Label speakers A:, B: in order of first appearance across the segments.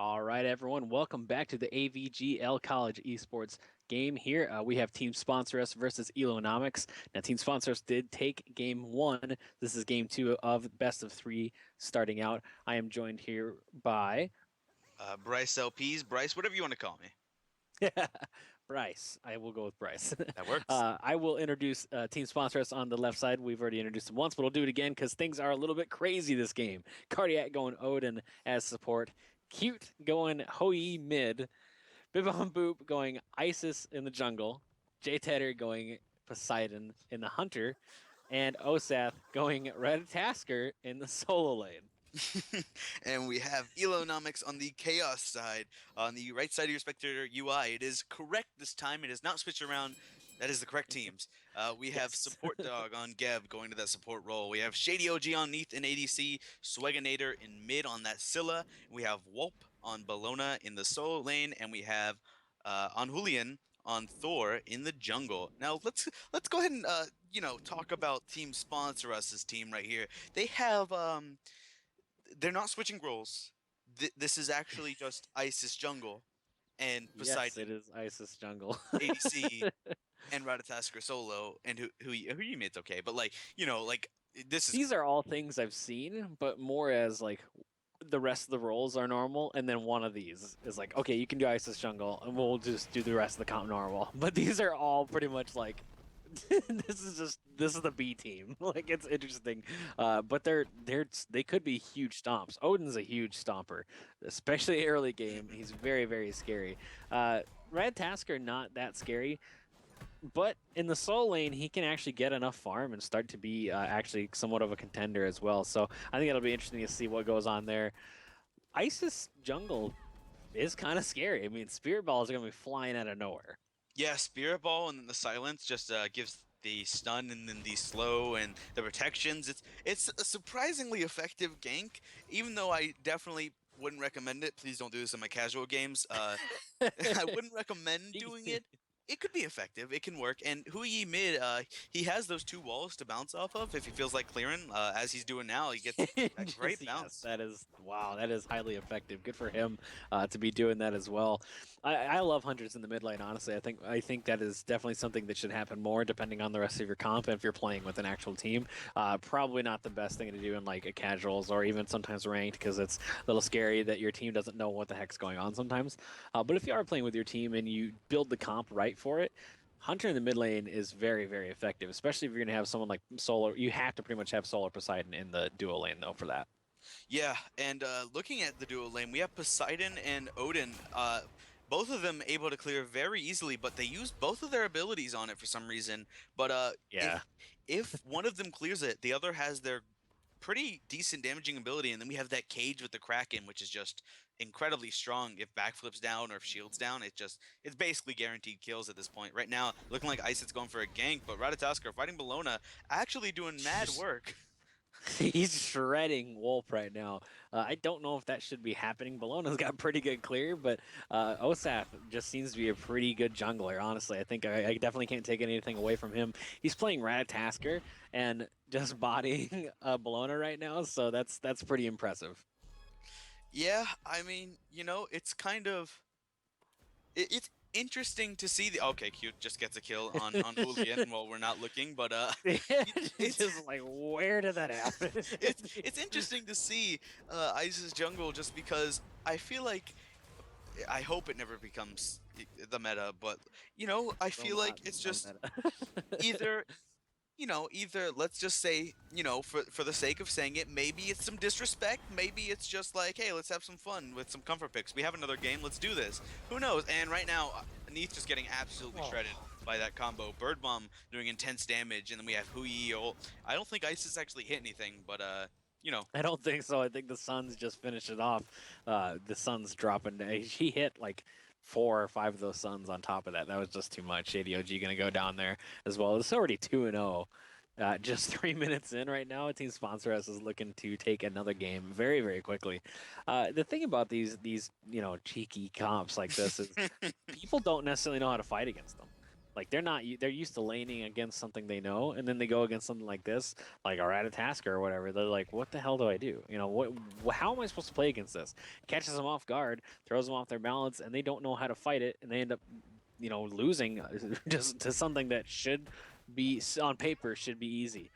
A: All right, everyone, welcome back to the AVGL College Esports game here. We have Team Sponsor Us versus Elonomics. Now, Team Sponsor Us did take game one. This is game two of best of three starting out. I am joined here by
B: Bryce LPs, Bryce, whatever you want to call me.
A: Bryce. I will go with Bryce.
B: That works.
A: I will introduce Team Sponsor Us on the left side. We've already introduced him once, but we'll do it again because things are a little bit crazy this game. Cardiac going Odin as support. Cute going Hoi mid. Bibon Boop going Isis in the jungle, J Tedder going Poseidon in the hunter, and Osath going Red Tasker in the solo lane.
B: And we have Elonomics on the Chaos side. On the right side of your Spectator UI, it is correct this time. It is not switched around. That is the correct teams. We have
A: Yes.
B: Support Dog on Geb going to that support role. We have Shady OG on Neath in ADC, Swaginator in mid on that Scylla. We have Wulp on Bellona in the solo lane, and we have on Julian on Thor in the jungle. Now let's go ahead and talk about Team Sponsor Us's team right here. They have they're not switching roles. This is actually just Isis jungle and
A: Yes, it
B: Poseidon
A: is Isis jungle.
B: ADC and Ratatasker solo and who you mate's okay, but this is
A: These are all things I've seen, but more as like the rest of the roles are normal, and then one of these is like, okay, you can do Isis jungle, and we'll just do the rest of the comp normal. But these are all pretty much like this is the B team. Like it's interesting, but they could be huge stomps. Odin's a huge stomper, especially early game. He's very scary. Red Tasker not that scary, but in the solo lane he can actually get enough farm and start to be actually somewhat of a contender as well. So I think it'll be interesting to see what goes on there. Isis jungle is kind of scary. I mean, spirit balls are gonna be flying out of nowhere.
B: yeah, Spirit Ball and then the silence just gives the stun and then the slow and the protections. It's a surprisingly effective gank, even though I definitely wouldn't recommend it. Please don't do this in my casual games. I wouldn't recommend doing it. It could be effective. It can work. And Hui mid, he has those two walls to bounce off of if he feels like clearing, as he's doing now. He gets a great
A: Yes,
B: bounce.
A: that is wow. That is highly effective. Good for him to be doing that as well. I love hunters in the mid lane. Honestly, I think that is definitely something that should happen more, depending on the rest of your comp. And if you're playing with an actual team, probably not the best thing to do in like a casuals or even sometimes ranked, because it's a little scary that your team doesn't know what the heck's going on sometimes. But if you are playing with your team and you build the comp right for it, Hunter in the mid lane is very effective, especially if you're going to have someone like Solar. You have to pretty much have Solar Poseidon in the duo lane, though, for that.
B: Yeah, and looking at the duo lane, we have Poseidon and Odin. Both of them able to clear very easily, but they use both of their abilities on it for some reason. But
A: Yeah.
B: if one of them clears it, the other has their pretty decent damaging ability, and then we have that cage with the Kraken, which is just incredibly strong. If backflips down or if shields down, it's basically guaranteed kills at this point. Right now, looking like Ice is going for a gank, but Ratatasker fighting Bellona, actually doing mad work.
A: He's shredding Wolf right now. I don't know if that should be happening. Bellona's got pretty good clear, but Osaf just seems to be a pretty good jungler, honestly. I definitely can't take anything away from him. He's playing Ratatasker and just bodying Bellona right now, so that's pretty impressive.
B: Yeah, I mean, it's kind of it's interesting to see the okay, cute just gets a kill on Julian while we're not looking, but it's
A: Just like, where did that happen?
B: it's interesting to see Ice's jungle just because I feel like I hope it never becomes the meta, but I
A: Will
B: feel
A: not
B: like it's
A: become
B: just
A: meta.
B: either either let's just say, for the sake of saying it, maybe it's some disrespect, maybe it's just like, hey, let's have some fun with some comfort picks. We have another game, let's do this. Who knows? And right now, Neath just getting absolutely shredded
A: Oh.
B: by that combo. Bird Bomb doing intense damage, and then we have Hui. I don't think Isis actually hit anything, but
A: I don't think so. I think the Suns just finished it off. The Suns dropping. He hit like 4 or 5 of those Suns on top of that. That was just too much. Shady OG going to go down there as well. It's already 2-0. Just 3 minutes in right now. Team Sponsor Us is looking to take another game very quickly. The thing about these cheeky comps like this is people don't necessarily know how to fight against them. Like they're used to laning against something they know, and then they go against something like this, like a Ratatasker or whatever. They're like, what the hell do I do? You know, how am I supposed to play against this? Catches them off guard, throws them off their balance, and they don't know how to fight it, and they end up, losing just to something that should be on paper should be easy.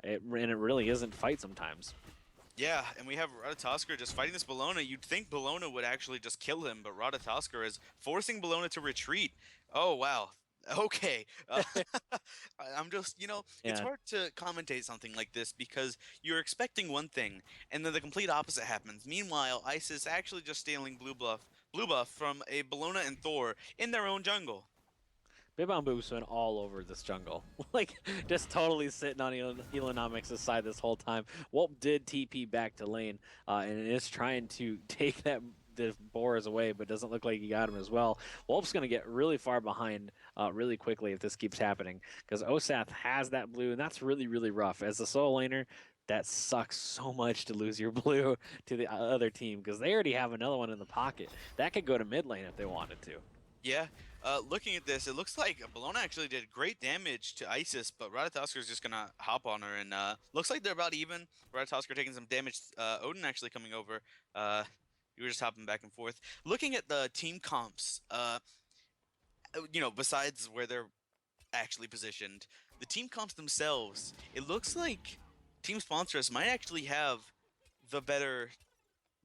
A: And it really isn't fight sometimes.
B: Yeah, and we have Ratatosker just fighting this Bologna. You'd think Bologna would actually just kill him, but Ratatosker is forcing Bologna to retreat. Oh, wow. Okay. I'm just, it's
A: Yeah.
B: hard to commentate something like this because you're expecting one thing, and then the complete opposite happens. Meanwhile, Isis actually just stealing blue buff from a Bologna and Thor in their own jungle.
A: Bibomboop's been all over this jungle. Like, just totally sitting on Elonomics' side this whole time. Wulp did TP back to lane, and is trying to take the Boars away, but doesn't look like he got him as well. Wulp's going to get really far behind really quickly if this keeps happening, because Osath has that blue, and that's really, really rough. As a solo laner, that sucks so much to lose your blue to the other team, because they already have another one in the pocket. That could go to mid lane if they wanted to.
B: Yeah, looking at this, it looks like Bologna actually did great damage to Isis, but Ratatosker is just gonna hop on her, and looks like they're about even. Ratatosker taking some damage. Odin actually coming over. You were just hopping back and forth. Looking at the team comps, besides where they're actually positioned, the team comps themselves, it looks like Team Sponsors might actually have the better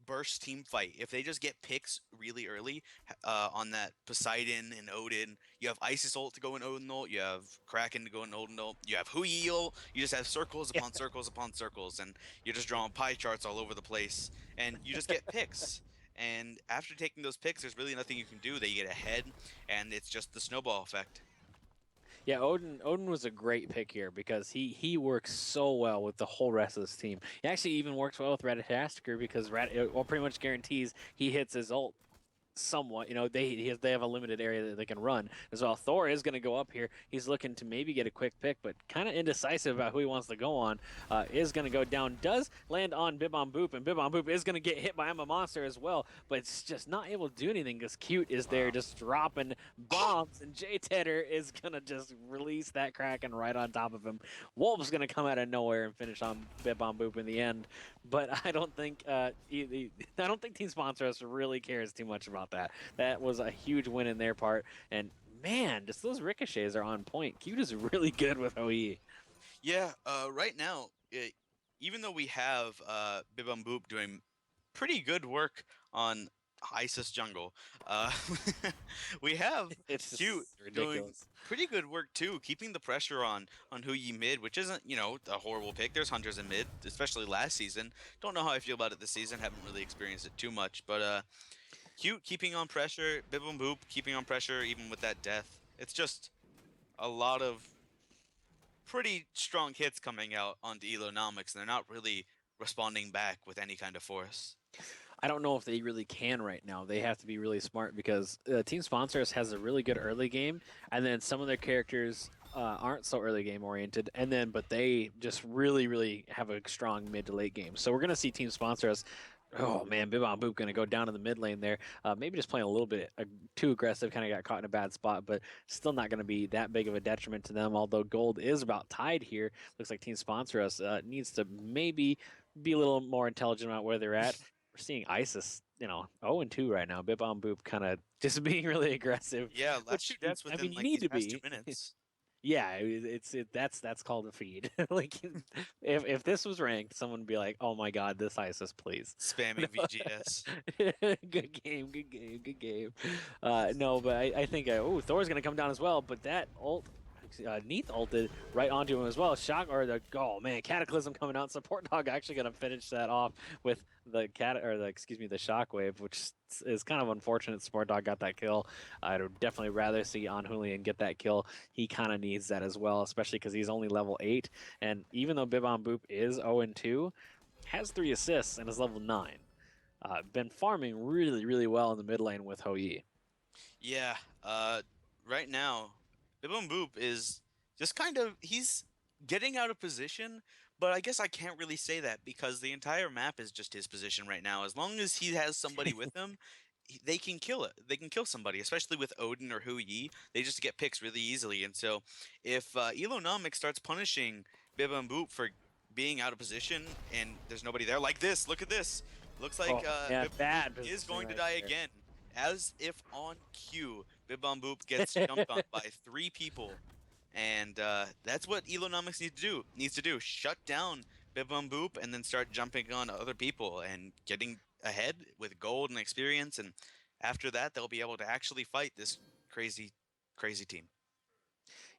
B: burst team fight. If they just get picks really early on that Poseidon and Odin, you have Isis ult to go in Odin ult, you have Kraken to go in Odin ult, you have Hui ult, you just have circles
A: Yeah.
B: upon circles upon circles, and you're just drawing pie charts all over the place, and you just get picks. And after taking those picks, there's really nothing you can do. They get ahead, and it's just the snowball effect.
A: Yeah, Odin was a great pick here because he works so well with the whole rest of this team. He actually even works well with Ratatasker because pretty much guarantees he hits his ult somewhat. They have a limited area that they can run as well. Thor is going to go up here. He's looking to maybe get a quick pick, but kind of indecisive about who he wants to go on. Is going to go down. Does land on Bibomboop, and Bibomboop is going to get hit by Emma Monster as well, but it's just not able to do anything because Cute is there just dropping bombs, and J Tedder is going to just release that Kraken right on top of him. Wolf's going to come out of nowhere and finish on Bibomboop in the end, but I don't think Team Sponsor Us really cares too much about that. That was a huge win in their part, and man, just those ricochets are on point. Cute is really good with OE.
B: Yeah, right now, even though we have Bibum Boop doing pretty good work on Isis Jungle, uh, we have
A: It's
B: Cute
A: just
B: doing
A: ridiculous.
B: pretty good work too, keeping the pressure on Hu Yi mid, which isn't a horrible pick. There's hunters in mid, especially last season. Don't know how I feel about it this season. Haven't really experienced it too much, but Cute keeping on pressure, Bibum Boop keeping on pressure even with that death. It's just a lot of pretty strong hits coming out onto Elonomics, and they're not really responding back with any kind of force.
A: I don't know if they really can right now. They have to be really smart because Team Sponsors has a really good early game, and then some of their characters aren't so early game oriented, but they just really, really have a strong mid to late game. So we're gonna see Team Sponsors. Oh man, Bibon Boop gonna go down to the mid lane there. Maybe just playing a little bit too aggressive, kind of got caught in a bad spot, but still not gonna be that big of a detriment to them. Although gold is about tied here, looks like Team Sponsor Us needs to maybe be a little more intelligent about where they're at. We're seeing Isis, 0-2 right now. Bibon Boop kind of just being really aggressive,
B: Yeah, last two
A: which
B: deaths
A: I
B: within
A: mean you
B: like
A: need
B: these
A: to
B: past two
A: be.
B: minutes.
A: Yeah, that's called a feed. Like if this was ranked, someone would be like, "Oh my God, this ISIS, please."
B: Spamming VGS.
A: Good game, good game, good game. No, but I think Thor's gonna come down as well. But that ult, Neath ulted right onto him as well. Oh man, Cataclysm coming out. Support Dog actually gonna finish that off with the the Shockwave, which is kind of unfortunate. Support Dog got that kill. I'd definitely rather see Anhulian get that kill. He kind of needs that as well, especially because he's only level 8. And even though Bibon Boop is 0-2, has 3 assists and is level 9. Been farming really, really well in the mid lane with Hou Yi.
B: Yeah, right now, Bibum Boop is just he's getting out of position, but I guess I can't really say that because the entire map is just his position right now. As long as he has somebody with him, they can kill it. They can kill somebody, especially with Odin or Hu Yi. They just get picks really easily. And so, if Elonomic starts punishing Bib and Boop for being out of position and there's nobody there, like this, look at this. Looks like
A: Oh, yeah,
B: Bib and Boop
A: bad
B: is
A: positioning
B: going to
A: right
B: die
A: there.
B: again, as if on cue. Bib and Boop gets jumped on by 3 people. And that's what Elonomics needs to do. Shut down Bib Bum Boop and then start jumping on other people and getting ahead with gold and experience. And after that, they'll be able to actually fight this crazy, crazy team.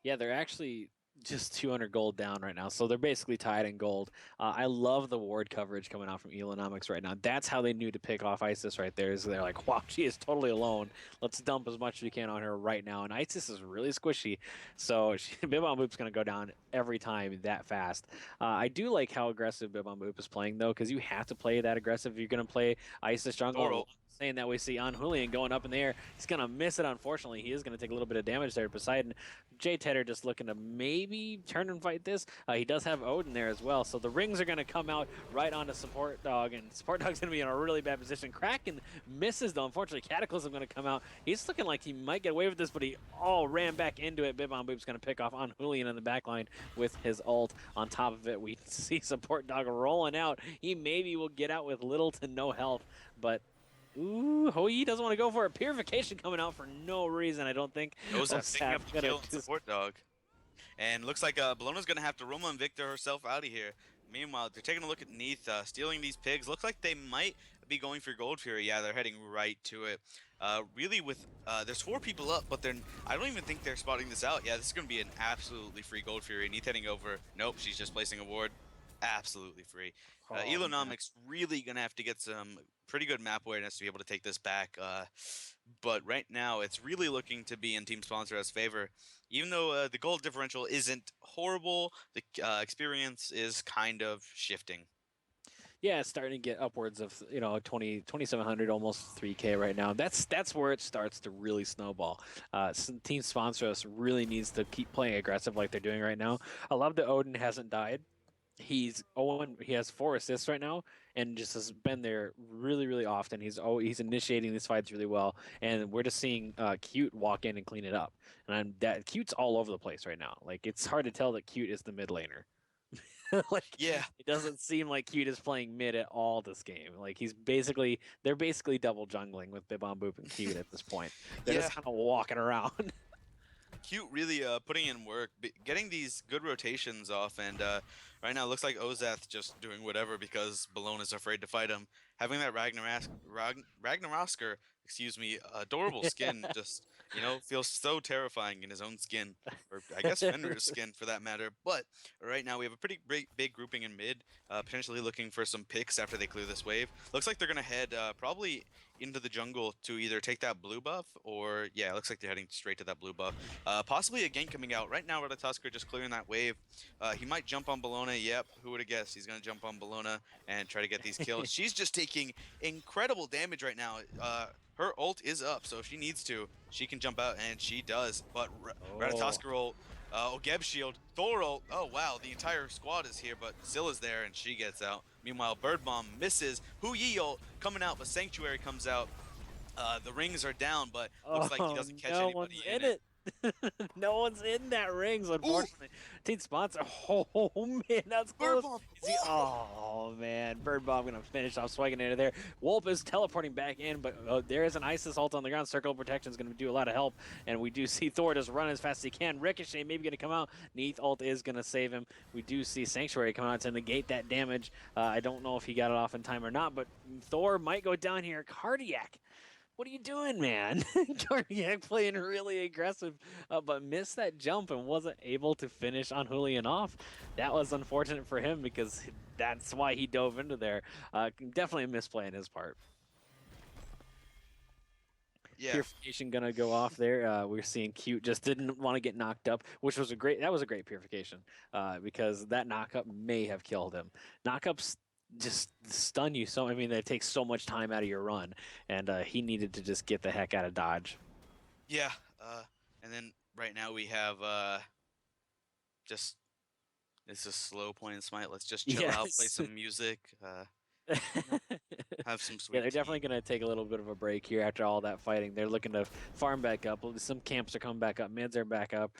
A: Yeah, they're actually just 200 gold down right now, so they're basically tied in gold. I love the ward coverage coming out from Elonomics right now. That's how they knew to pick off Isis right there. Is they're like, wow, she is totally alone. Let's dump as much as we can on her right now. And Isis is really squishy, so Bibon Boop's gonna go down every time that fast. I do like how aggressive Bibon Boop is playing though, because you have to play that aggressive if you're gonna play Isis jungle.
B: Thorold.
A: Saying that we see on Julian going up in the air. He's going to miss it, unfortunately. He is going to take a little bit of damage there. Poseidon, Jay Tedder just looking to maybe turn and fight this. He does have Odin there as well. So the rings are going to come out right onto Support Dog, and Support Dog's going to be in a really bad position. Kraken misses, though. Unfortunately, Cataclysm going to come out. He's looking like he might get away with this, but he ran back into it. Bibon Boop's going to pick off on Julian in the back line with his ult. On top of it, we see Support Dog rolling out. He maybe will get out with little to no health, but ooh, Hoi doesn't want to go for a purification coming out for no reason, I don't think.
B: Ozaf picking up the kill on
A: Just...
B: support dog. And looks like Bellona's going to have to Roman Victor herself out of here. Meanwhile, they're taking a look at Neath, stealing these pigs. Looks like they might be going for Gold Fury. Yeah, they're heading right to it. Really, with there's 4 people up, but I don't even think they're spotting this out. Yeah, this is going to be an absolutely free Gold Fury. Neath heading over. Nope, she's just placing a ward. Absolutely free.
A: Oh,
B: Elonomics really going to have to get some pretty good map awareness to be able to take this back. But right now, it's really looking to be in Team Sponsor's favor. Even though the gold differential isn't horrible, the experience is kind of shifting.
A: yeah, it's starting to get upwards of 2,700, almost 3K right now. That's where it starts to really snowball. Team Sponsor's really needs to keep playing aggressive like they're doing right now. I love that Odin hasn't died. He has 4 assists right now, and just has been there really often. He's initiating these fights really well, and we're just seeing Cute walk in and clean it up. And that Cute's all over the place right now. Like, it's hard to tell that Cute is the mid laner. Like,
B: Yeah,
A: it doesn't seem like Cute is playing mid at all this game. Like, they're basically double jungling with Bibon Boop and Cute at this point. They're
B: yeah.
A: just kind of walking around.
B: Cute really putting in work, getting these good rotations off, and right now it looks like Ozath just doing whatever because Bellona's afraid to fight him. Having that Ragnarosker, excuse me, adorable skin just, feels so terrifying in his own skin, or I guess Fenrir's skin for that matter. But right now we have a pretty big grouping in mid, potentially looking for some picks after they clear this wave. Looks like they're going to head probably into the jungle to either take that blue buff or, yeah, it looks like they're heading straight to that blue buff. Possibly a gank coming out. Right now, Ratatoskr just clearing that wave. He might jump on Bellona. Yep, who would have guessed? He's going to jump on Bellona and try to get these kills. She's just taking incredible damage right now. Her ult is up, so if she needs to, she can jump out, and she does. But Ratatoskr ult, Ogeb shield, Thor ult. Oh, wow, the entire squad is here, but Zilla's there, and she gets out. Meanwhile, Bird Bomb misses. Hu Yi ult coming out, but Sanctuary comes out. The rings are down, but looks like he doesn't catch
A: no
B: anybody
A: one's
B: in
A: in
B: it.
A: it. No one's in that rings, unfortunately. Team Sponsor. Oh man, that's
B: Bird
A: close.
B: Bomb.
A: Oh man, Bird Bomb gonna finish off Swaginator there. Wolf is teleporting back in, but there is an Isis ult on the ground. Circle of Protection is gonna do a lot of help, and we do see Thor just run as fast as he can. Ricochet maybe gonna come out. Neath ult is gonna save him. We do see Sanctuary come out to negate that damage. I don't know if he got it off in time or not, but Thor might go down here. Cardiac. What are you doing, man? Cardiac playing really aggressive, but missed that jump and wasn't able to finish on Julian off. That was unfortunate for him because that's why he dove into there. Definitely a misplay on his part.
B: Yeah.
A: Purification gonna go off there. We're seeing Cute just didn't want to get knocked up, which was a great purification because that knockup may have killed him. Knockups just stun you so. I mean, they take so much time out of your run, and he needed to just get the heck out of dodge.
B: Yeah. And then right now we have just it's a slow point in Smite. Let's just chill out, play
A: Yes.
B: some music. Have some sweet
A: Yeah, they're definitely
B: tea.
A: going to take a little bit of a break here after all that fighting. They're looking to farm back up. Some camps are coming back up. Mids are back up.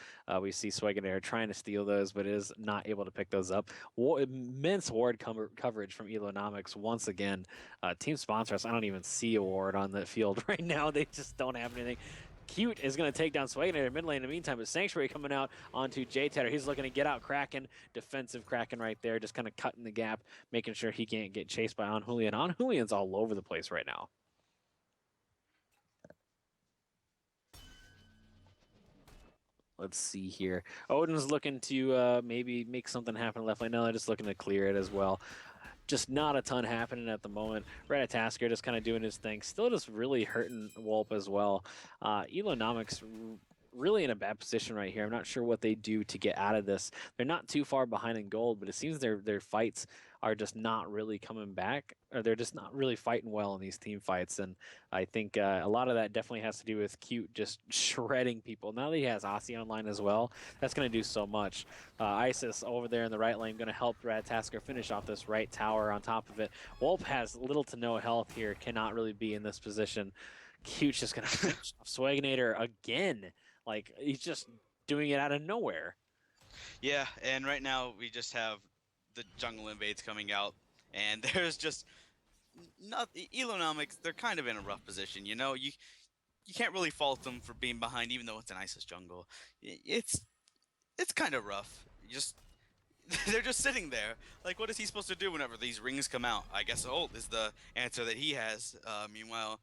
A: We see Swagonair trying to steal those, but is not able to pick those up. Immense ward coverage from Elonomics once again. Team sponsors, I don't even see a ward on the field right now. They just don't have anything. Cute is going to take down Swagonair in mid lane in the meantime, but Sanctuary coming out onto J-Tedder. He's looking to get out Kraken, defensive Kraken right there, just kind of cutting the gap, making sure he can't get chased by Anhulian. Anhulian's all over the place right now. Let's see here. Odin's looking to maybe make something happen left lane. No, they're just looking to clear it as well. Just not a ton happening at the moment. Ratatasker just kind of doing his thing. Still just really hurting Wolp as well. Elonomics really in a bad position right here. I'm not sure what they do to get out of this. They're not too far behind in gold, but it seems their fights are just not really coming back, or they're just not really fighting well in these team fights. And I think a lot of that definitely has to do with Cute just shredding people. Now that he has Asi online as well, that's going to do so much. Isis over there in the right lane going to help Ratatasker finish off this right tower on top of it. Wolp has little to no health here, cannot really be in this position. Cute's just going to finish off Swaginator again. Like, he's just doing it out of nowhere.
B: Yeah, and right now we just have the jungle invades coming out, and there's just not Elonomics. They're kind of in a rough position, you know. You can't really fault them for being behind, even though it's an ISIS jungle. It's kind of rough. They're just sitting there. Like, what is he supposed to do whenever these rings come out? I guess ult is the answer that he has. Meanwhile,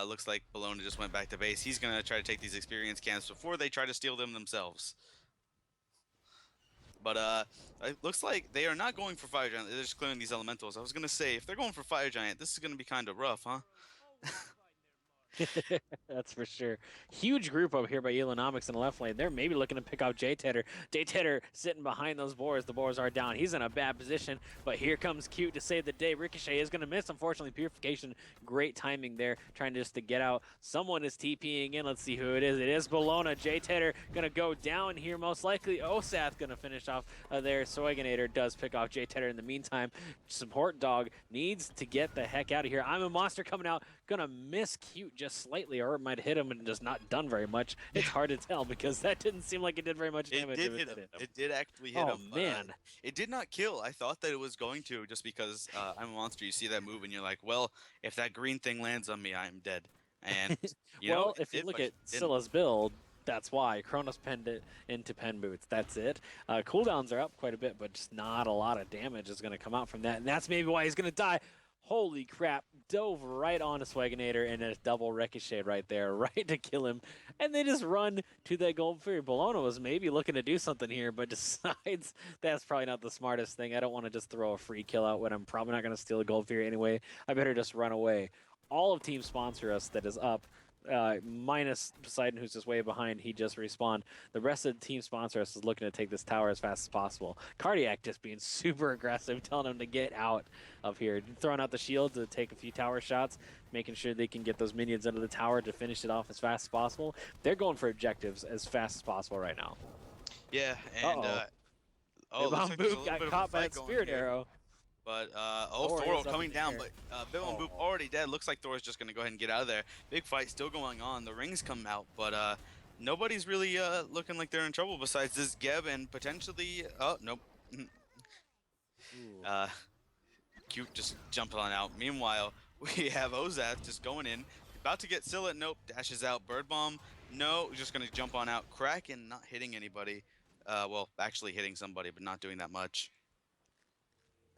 B: looks like Bologna just went back to base. He's gonna try to take these experience camps before they try to steal them themselves. But it looks like they are not going for Fire Giant. They're just clearing these elementals. I was gonna say, if they're going for Fire Giant, this is gonna be kind of rough, huh?
A: That's for sure. Huge group over here by Elonomics in the left lane. They're maybe looking to pick off J-Tedder. J-Tedder sitting behind those boars. The boars are down. He's in a bad position, but here comes Cute to save the day. Ricochet is going to miss, unfortunately. Purification, great timing there, trying just to get out. Someone is TPing in. Let's see who it is. It is Bologna. J-Tedder going to go down here, most likely. Osath going to finish off there. Soiganator does pick off J-Tedder in the meantime. Support Dog needs to get the heck out of here. I'm a Monster coming out. Gonna miss Cute just slightly, or it might hit him and just not done very much. It's hard to tell because that didn't seem like it did very much damage.
B: It did hit him. It did actually hit him.
A: Oh man.
B: It did not kill. I thought that it was going to, just because I'm a monster. You see that move and you're like, well, if that green thing lands on me, I'm dead. And
A: well, if you look at Scylla's build, that's why. Kronos penned it into pen boots. That's it. Cooldowns are up quite a bit, but just not a lot of damage is going to come out from that. And that's maybe why he's going to die. Holy crap, dove right onto Swaginator and a double ricochet right there, right to kill him. And they just run to that Gold Fury. Bologna was maybe looking to do something here, but decides that's probably not the smartest thing. I don't want to just throw a free kill out when I'm probably not going to steal a Gold Fury anyway. I better just run away. All of Team Sponsor Us that is up, minus Poseidon, who's just way behind. He just respawned. The rest of the Team Sponsor Us is looking to take this tower as fast as possible. Cardiac just being super aggressive, telling him to get out of here. Throwing out the shield to take a few tower shots, making sure they can get those minions under the tower to finish it off as fast as possible. They're going for objectives as fast as possible right now.
B: Yeah, and
A: Bomb Boop got caught by that Spirit Arrow.
B: But, Thor coming down, but Bill and Boop already dead. Looks like Thor's just going to go ahead and get out of there. Big fight still going on. The rings come out, but nobody's really looking like they're in trouble besides this Geb and potentially... Oh, nope. Cute just jumping on out. Meanwhile, we have Ozath just going in. About to get Scylla. Nope. Dashes out. Bird Bomb. No. Just going to jump on out. Kraken not hitting anybody. Well, actually hitting somebody, but not doing that much.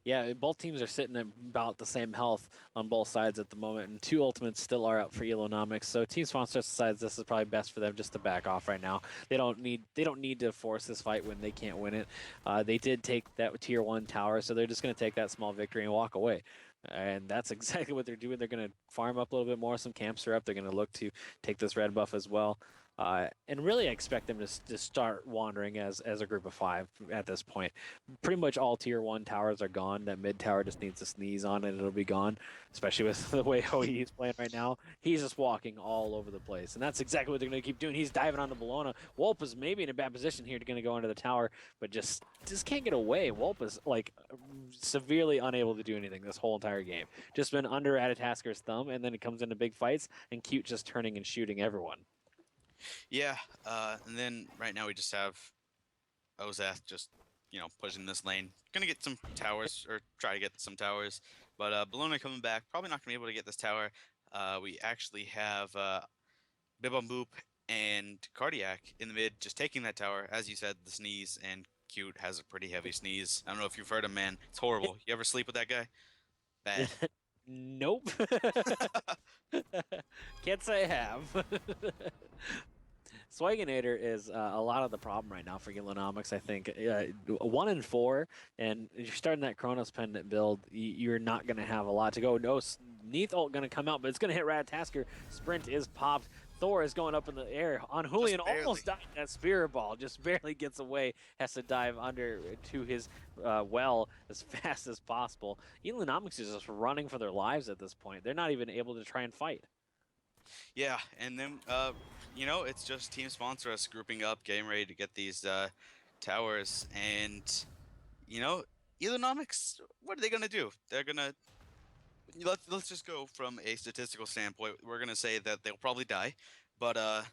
A: Yeah, both teams are sitting at about the same health on both sides at the moment, and two ultimates still are up for Elonomics. So Team Sponsor decides this is probably best for them just to back off right now. They don't need to force this fight when they can't win it. They did take that tier 1 tower, so they're just going to take that small victory and walk away. And that's exactly what they're doing. They're going to farm up a little bit more. Some camps are up. They're going to look to take this red buff as well. And really, I expect them to start wandering as a group of 5 at this point. Pretty much all tier 1 towers are gone. That mid tower just needs to sneeze on it and it'll be gone, especially with the way OE is playing right now. He's just walking all over the place. And that's exactly what they're going to keep doing. He's diving onto Bologna. Wolp is maybe in a bad position here to going to go into the tower, but just can't get away. Wolp is like severely unable to do anything this whole entire game. Just been under Atatasker's thumb, and then it comes into big fights, and Cute just turning and shooting everyone.
B: Yeah, and then right now we just have Ozath just, pushing this lane. Gonna get some towers, or try to get some towers. But Bologna coming back, probably not gonna be able to get this tower. We actually have Bibum Boop and Cardiac in the mid, just taking that tower. As you said, the sneeze, and Cute has a pretty heavy sneeze. I don't know if you've heard him, man. It's horrible. You ever sleep with that guy? Bad.
A: Nope. Can't say I have. Swaginator is a lot of the problem right now for Yilonomics, I think. 1 and 4, and you're starting that Chronos Pendant build, you're not going to have a lot to go. No, Neath ult going to come out, but it's going to hit Ratatasker. Sprint is popped. Thor is going up in the air. On Julian almost died. That Spirit Ball just barely gets away. Has to dive under to his well as fast as possible. Yilonomics is just running for their lives at this point. They're not even able to try and fight.
B: Yeah, and then it's just Team Sponsor us grouping up, getting ready to get these towers, and Elonomics, what are they gonna do? They're gonna let's just go from a statistical standpoint. We're gonna say that they'll probably die, but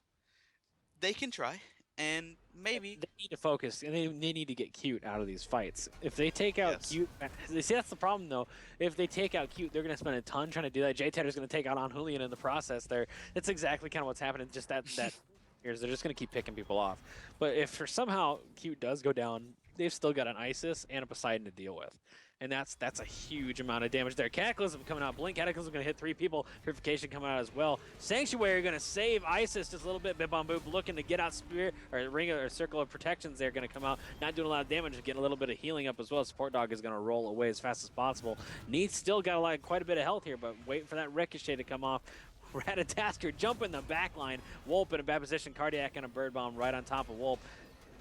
B: they can try, and maybe
A: they need to focus, and they need to get Cute out of these fights. If they take out Cute, see, that's the problem though. If they take out Cute, they're going to spend a ton trying to do that. J-Tedder's going to take out on Julian in the process there. That's exactly kind of what's happening. Just that they're just going to keep picking people off. But if for somehow Cute does go down, they've still got an Isis and a Poseidon to deal with. And that's a huge amount of damage there. Cataclysm coming out. Blink Cataclysm going to hit 3 people. Purification coming out as well. Sanctuary going to save Isis just a little bit. Bib on Boop looking to get out Spirit or Ring or Circle of Protections there going to come out. Not doing a lot of damage, getting a little bit of healing up as well. Support Dog is going to roll away as fast as possible. Neath still got quite a bit of health here, but waiting for that Ricochet to come off. Ratatasker jump in the back line. Wolp in a bad position. Cardiac and a Bird Bomb right on top of Wolp.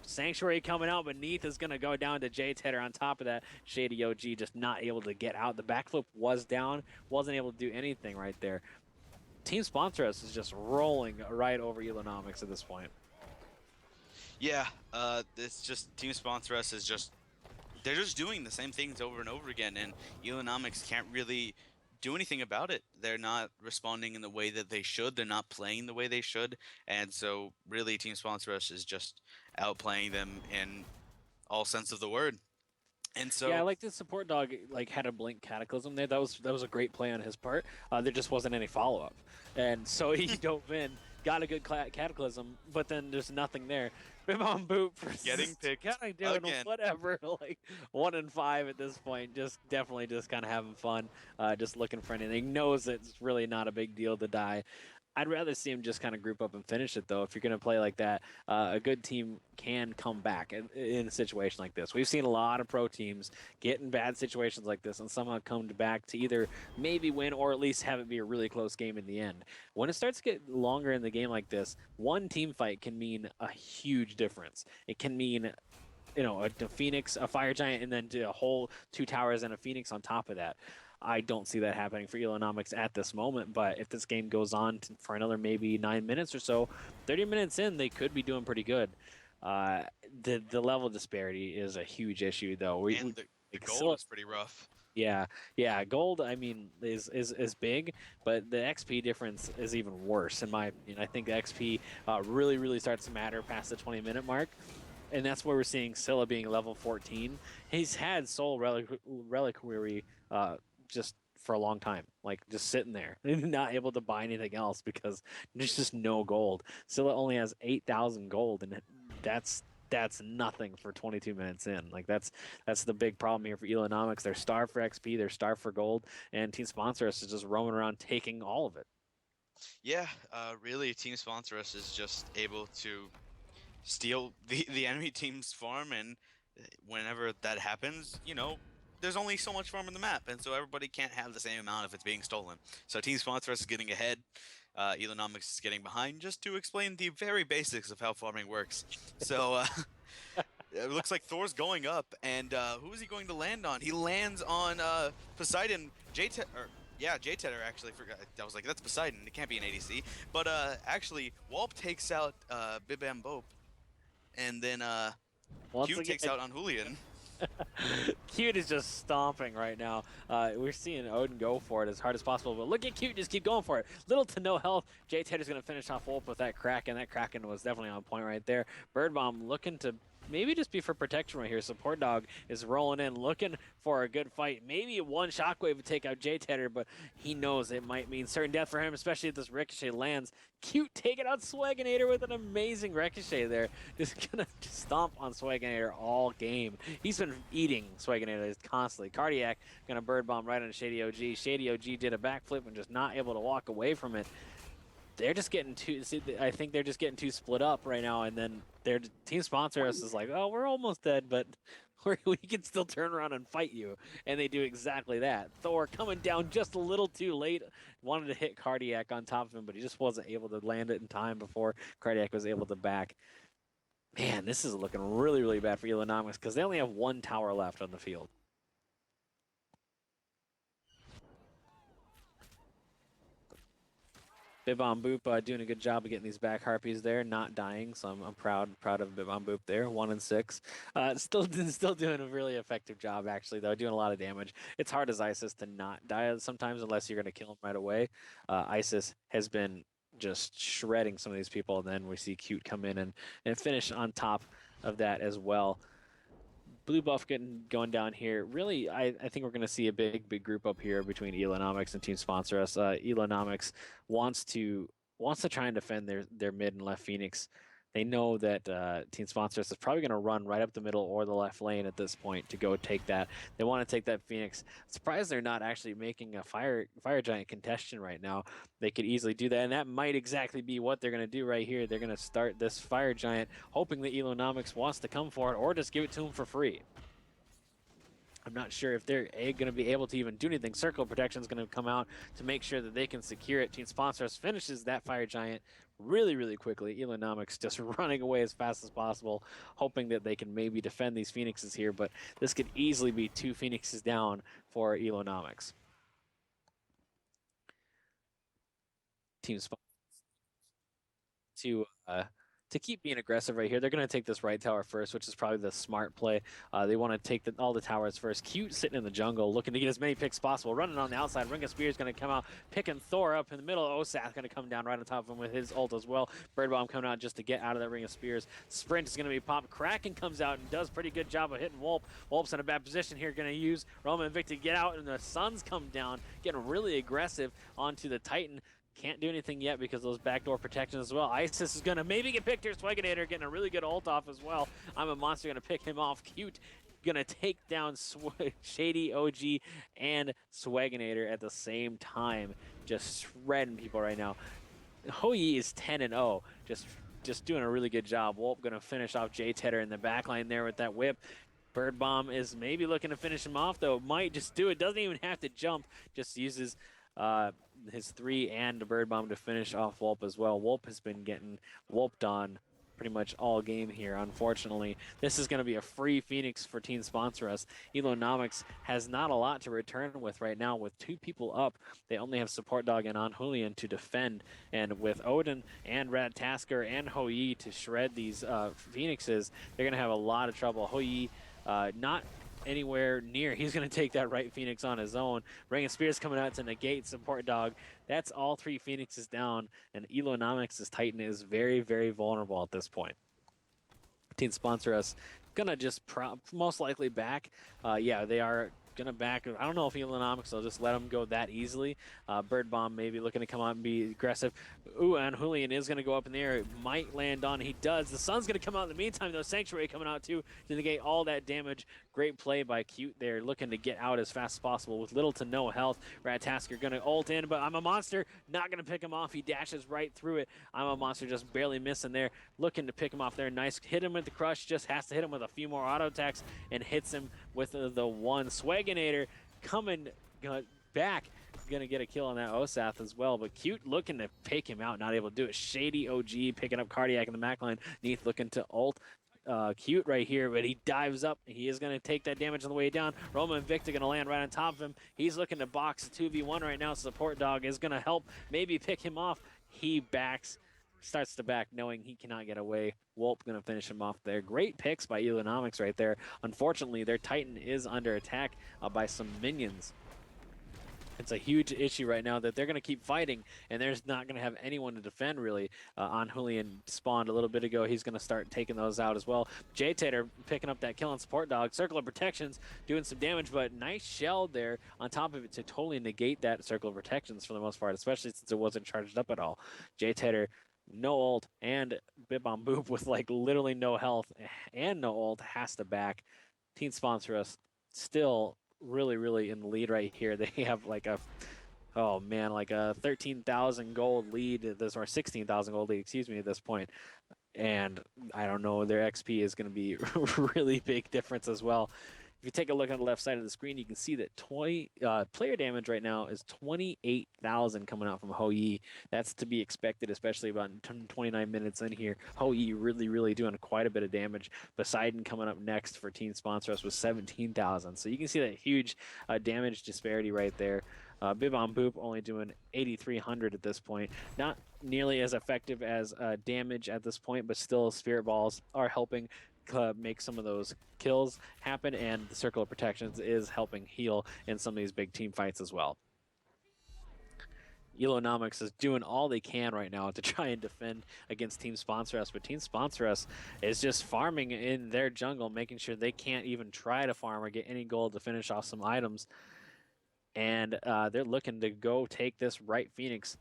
A: Sanctuary coming out, but Neath is going to go down to J-Tedder on top of that. Shady OG just not able to get out. The backflip was down, wasn't able to do anything right there. Team Sponsor Us is just rolling right over Elonomics at this point.
B: Yeah, it's just Team Sponsor Us is just, they're just doing the same things over and over again, and Elonomics can't really do anything about it. They're not responding in the way that they should. They're not playing the way they should. And so really Team Sponsor Us is just outplaying them in all sense of the word. And so
A: yeah, I like the support dog had a blink Cataclysm there. That was a great play on his part. There just wasn't any follow up, and so he dove in, got a good Cataclysm, but then there's nothing there. Bib on Boop for
B: getting picked
A: kind of doing whatever, 1 and 5 at this point. Definitely kind of having fun, just looking for anything. Knows it's really not a big deal to die. I'd rather see him just kind of group up and finish it, though. If you're going to play like that, a good team can come back in a situation like this. We've seen a lot of pro teams get in bad situations like this and somehow come back to either maybe win or at least have it be a really close game in the end. When it starts to get longer in the game like this, one team fight can mean a huge difference. It can mean a Phoenix, a Fire Giant, and then a whole 2 towers and a Phoenix on top of that. I don't see that happening for Elonomics at this moment, but if this game goes on for another maybe 9 minutes or so, 30 minutes in, they could be doing pretty good. The level disparity is a huge issue, though.
B: And the gold is pretty rough.
A: Yeah, gold, I mean, is big, but the XP difference is even worse, in my opinion. I think the XP really starts to matter past the 20-minute mark. And that's where we're seeing Scylla being level 14. He's had Soul Reliquary just for a long time, just sitting there, not able to buy anything else because there's just no gold. Scylla only has 8,000 gold, and that's nothing for 22 minutes in. That's the big problem here for Elonomics. They're starved for XP, they're starved for gold, and Team Sponsor Us is just roaming around taking all of it.
B: Yeah, really, Team Sponsor Us is just able to steal the enemy team's farm, and whenever that happens, there's only so much farm in the map, and so everybody can't have the same amount if it's being stolen. So Team Sponsor Us is getting ahead. Elonomics is getting behind just to explain the very basics of how farming works. So it looks like Thor's going up, and who is he going to land on? He lands on Poseidon. J-Tedder actually forgot. I was like, that's Poseidon. It can't be an ADC. But actually, Walp takes out Bibam Bope, and then
A: Once
B: Q takes
A: again,
B: out on Julian.
A: Cute is just stomping right now. We're seeing Odin go for it as hard as possible, but look at Cute just keep going for it. Little to no health. J-Tedder's going to finish off Wolf with that Kraken. That Kraken was definitely on point right there. Bird Bomb looking to maybe just be for protection right here. Support Dog is rolling in, looking for a good fight. Maybe one Shockwave would take out J-Tedder, but he knows it might mean certain death for him, especially if this Ricochet lands. Cute taking out Swaginator with an amazing Ricochet there. Just gonna stomp on Swaginator all game. He's been eating Swaginator constantly. Cardiac gonna Bird Bomb right on Shady OG. Shady OG did a backflip and just not able to walk away from it. They're just getting too. I think they're just getting too split up right now, and then their team sponsor us is like, "Oh, we're almost dead, but we can still turn around and fight you." And they do exactly that. Thor coming down just a little too late. Wanted to hit Cardiac on top of him, but he just wasn't able to land it in time before Cardiac was able to back. Man, this is looking really, really bad for Elonomics because they only have one tower left on the field. Bibom Boop doing a good job of getting these back harpies there, not dying. So I'm proud of Bibom Boop there. 1 and 6, still doing a really effective job actually though, doing a lot of damage. It's hard as Isis to not die sometimes unless you're going to kill him right away. Isis has been just shredding some of these people, and then we see Cute come in and finish on top of that as well. Blue buff going down here. Really, I think we're going to see a big group up here between Elonomics and Team Sponsor Us. Elonomics wants to try and defend their mid and left Phoenix. They know that Team Sponsor Us is probably going to run right up the middle or the left lane at this point to go take that. They want to take that Phoenix. Surprised they're not actually making a fire giant contestation right now. They could easily do that, and that might exactly be what they're going to do right here. They're going to start this fire giant, hoping that Elonomics wants to come for it or just give it to him for free. I'm not sure if they're going to be able to even do anything. Circle Protection is going to come out to make sure that they can secure it. Team Sponsors finishes that fire giant really quickly. Elonomics just running away as fast as possible, hoping that they can maybe defend these Phoenixes here, but this could easily be 2 Phoenixes down for Elonomics. Team Sponsors to keep being aggressive right here. They're going to take this right tower first, which is probably the smart play. They want to take all the towers first. Cute sitting in the jungle, looking to get as many picks possible. Running on the outside. Ring of Spear is going to come out, picking Thor up in the middle. Osath going to come down right on top of him with his ult as well. Bird Bomb coming out just to get out of that Ring of Spears. Sprint is going to be popped. Kraken comes out and does pretty good job of hitting Wolp. Wolp's in a bad position here. Going to use Roman and Vic to get out, and the Suns come down, getting really aggressive onto the Titan. Can't do anything yet because those backdoor protections as well. Isis is going to maybe get picked here. Swaginator getting a really good ult off as well. I'm a Monster going to pick him off. Cute going to take down Shady OG and Swaginator at the same time. Just shredding people right now. Hou Yi is 10-0. Just doing a really good job. Wolp going to finish off J-Tedder in the backline there with that whip. Bird Bomb is maybe looking to finish him off though. Might just do it. Doesn't even have to jump. Just uses his 3 and the Bird Bomb to finish off Wolp as well. Wolp has been getting Wolped on pretty much all game here, unfortunately. This is going to be a free Phoenix for Team Sponsor Us. Elonomics has not a lot to return with right now. With 2 people up, they only have Support Dog and Julian to defend. And with Odin and Rat Tasker and Hou Yi to shred these Phoenixes, they're going to have a lot of trouble. Hou Yi not anywhere near. He's going to take that right Phoenix on his own. Ring of Spears coming out to negate Support Dog. That's all 3 Phoenixes down, and Elonomics' Titan is very vulnerable at this point. Team Sponsor Us gonna just most likely back. Yeah, they are gonna back. I don't know if Elonomics will just let them go that easily. Bird Bomb maybe looking to come out and be aggressive. Ooh, and Julian is gonna go up in the air. It might land on. He does. The Sun's gonna come out in the meantime though. Sanctuary coming out too to negate all that damage. Great play by Cute there, looking to get out as fast as possible with little to no health. Rat Tasker gonna ult in, but I'm a Monster not gonna pick him off. He dashes right through it. I'm a Monster just barely missing there, looking to pick him off there. Nice, hit him with the crush. Just has to hit him with a few more auto attacks and hits him with the 1. Swaginator coming back, going to get a kill on that Osath as well, but Cute looking to pick him out, not able to do it. Shady OG picking up Cardiac in the back line. Neath looking to ult. Cute right here, but he dives up. He is going to take that damage on the way down. Roma and Victor going to land right on top of him. He's looking to box a 2v1 right now. Support Dog is going to help maybe pick him off. He starts to back, knowing he cannot get away. Wolp going to finish him off there. Great picks by Elonomics right there. Unfortunately, their Titan is under attack by some minions. It's a huge issue right now that they're going to keep fighting, and there's not going to have anyone to defend, really. On Julian spawned a little bit ago. He's going to start taking those out as well. J-Tater picking up that kill on Support Dog. Circle of Protections doing some damage, but nice shell there on top of it to totally negate that Circle of Protections for the most part, especially since it wasn't charged up at all. J-Tater, no ult, and Bip on Boop with like literally no health and no ult has to back. Team Sponsor Us still really in the lead right here. They have like a, oh man, like a 13,000 gold lead at this, or 16,000 gold lead, excuse me, at this point. And I don't know, their XP is going to be really big difference as well. If you take a look on the left side of the screen, you can see that player damage right now is 28,000 coming out from Ho Yi. That's to be expected, especially about 29 minutes in here. Ho Yi really doing quite a bit of damage. Poseidon coming up next for Team Sponsor Us with 17,000. So you can see that huge damage disparity right there. Bib on Boop only doing 8,300 at this point. Not nearly as effective as damage at this point, but still Spirit Balls are helping make some of those kills happen, and the Circle of Protections is helping heal in some of these big team fights as well. Elonomics is doing all they can right now to try and defend against Team Sponsor Us, but Team Sponsor Us is just farming in their jungle, making sure they can't even try to farm or get any gold to finish off some items. And they're looking to go take this right Phoenix.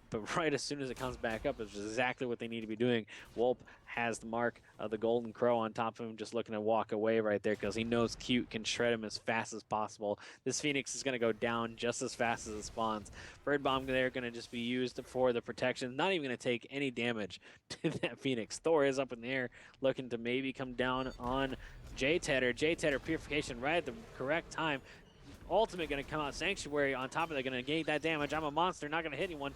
A: But right as soon as it comes back up, it's exactly what they need to be doing. Wolp has the mark of the Golden Crow on top of him, just looking to walk away right there because he knows Cute can shred him as fast as possible. This Phoenix is going to go down just as fast as it spawns. Bird Bomb there going to just be used for the protection. Not even going to take any damage to that Phoenix. Thor is up in the air, looking to maybe come down on J-Tater. J-Tater Purification right at the correct time. Ultimate going to come out. Sanctuary on top of it, going to negate that damage. I'm a monster, not going to hit anyone.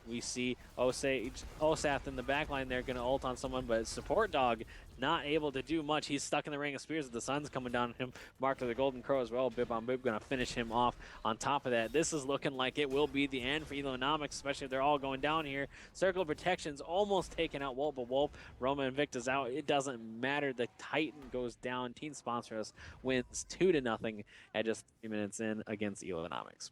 A: We see Osath in the backline there, going to ult on someone, but Support Dog not able to do much. He's stuck in the ring of spears. The sun's coming down on him. Mark of the Golden Crow as well. Bip on Boop going to finish him off. On top of that, this is looking like it will be the end for Elonomics, especially if they're all going down here. Circle of Protection's almost taken out Wolp, but Wolp, Roma, and Victor's out. It doesn't matter. The Titan goes down. Team Sponsor Us wins 2-0 at just 3 minutes in against Elonomics.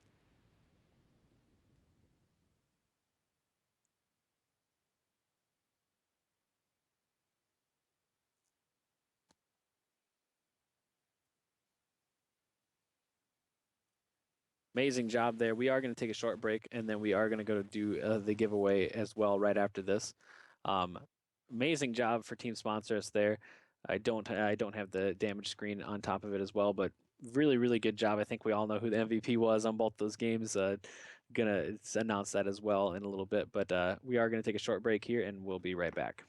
A: Amazing job there. We are going to take a short break, and then we are going to go to do the giveaway as well right after this. Amazing job for Team Sponsor Us there. I don't have the damage screen on top of it as well, but really good job. I think we all know who the MVP was on both those games. Gonna announce that as well in a little bit, but we are going to take a short break here, and we'll be right back.